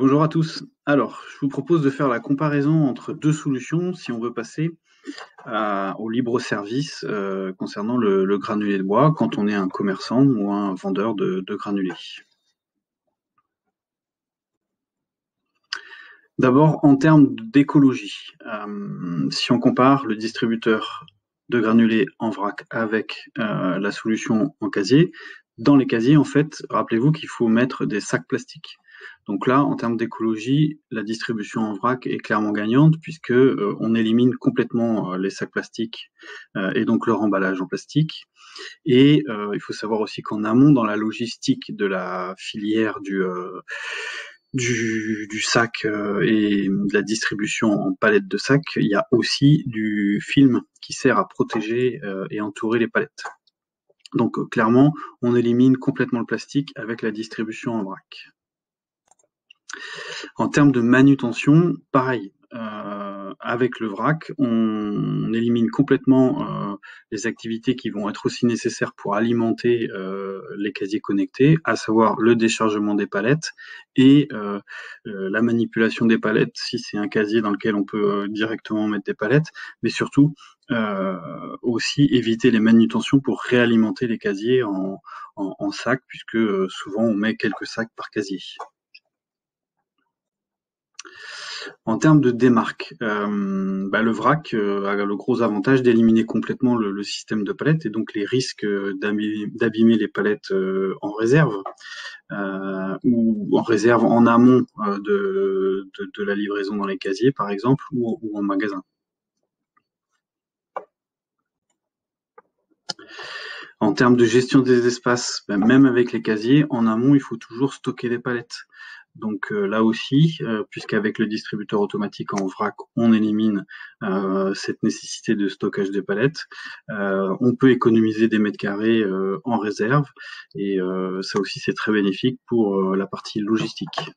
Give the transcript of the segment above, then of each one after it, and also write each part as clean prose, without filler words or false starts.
Bonjour à tous. Alors, je vous propose de faire la comparaison entre deux solutions si on veut passer au libre service concernant le granulé de bois quand on est un commerçant ou un vendeur de granulés. D'abord, en termes d'écologie, si on compare le distributeur de granulés en vrac avec la solution en casier, dans les casiers, en fait, rappelez-vous qu'il faut mettre des sacs plastiques. Donc là, en termes d'écologie, la distribution en vrac est clairement gagnante puisque on élimine complètement les sacs plastiques et donc leur emballage en plastique. Et il faut savoir aussi qu'en amont, dans la logistique de la filière du sac et de la distribution en palettes de sacs, il y a aussi du film qui sert à protéger et entourer les palettes. Donc clairement, on élimine complètement le plastique avec la distribution en vrac. En termes de manutention, pareil. Avec le vrac, on élimine complètement les activités qui vont être aussi nécessaires pour alimenter les casiers connectés, à savoir le déchargement des palettes et la manipulation des palettes si c'est un casier dans lequel on peut directement mettre des palettes, mais surtout aussi éviter les manutentions pour réalimenter les casiers en sacs, puisque souvent on met quelques sacs par casier. En termes de démarque, le vrac a le gros avantage d'éliminer complètement le système de palettes et donc les risques d'abîmer les palettes en réserve ou en réserve en amont de la livraison dans les casiers par exemple ou en magasin. En termes de gestion des espaces, même avec les casiers, en amont, il faut toujours stocker les palettes. Donc là aussi, puisqu'avec le distributeur automatique en vrac, on élimine cette nécessité de stockage des palettes, on peut économiser des mètres carrés en réserve et ça aussi c'est très bénéfique pour la partie logistique.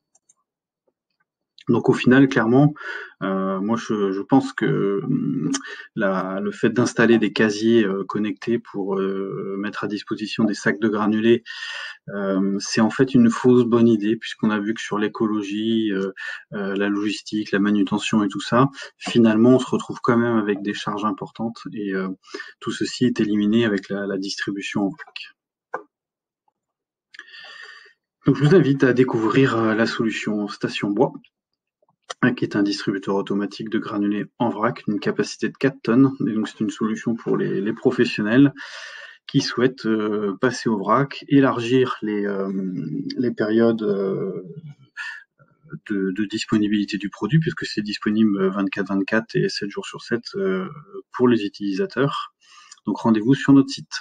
Donc au final, clairement, moi je pense que le fait d'installer des casiers connectés pour mettre à disposition des sacs de granulés, c'est en fait une fausse bonne idée, puisqu'on a vu que sur l'écologie, la logistique, la manutention et tout ça, finalement on se retrouve quand même avec des charges importantes et tout ceci est éliminé avec la distribution en vrac. Donc je vous invite à découvrir la solution Station Bois, qui est un distributeur automatique de granulés en vrac, d'une capacité de 4 tonnes. Et donc c'est une solution pour les professionnels qui souhaitent passer au vrac, élargir les périodes de disponibilité du produit, puisque c'est disponible 24/24 et 7 jours sur 7 pour les utilisateurs. Donc rendez-vous sur notre site.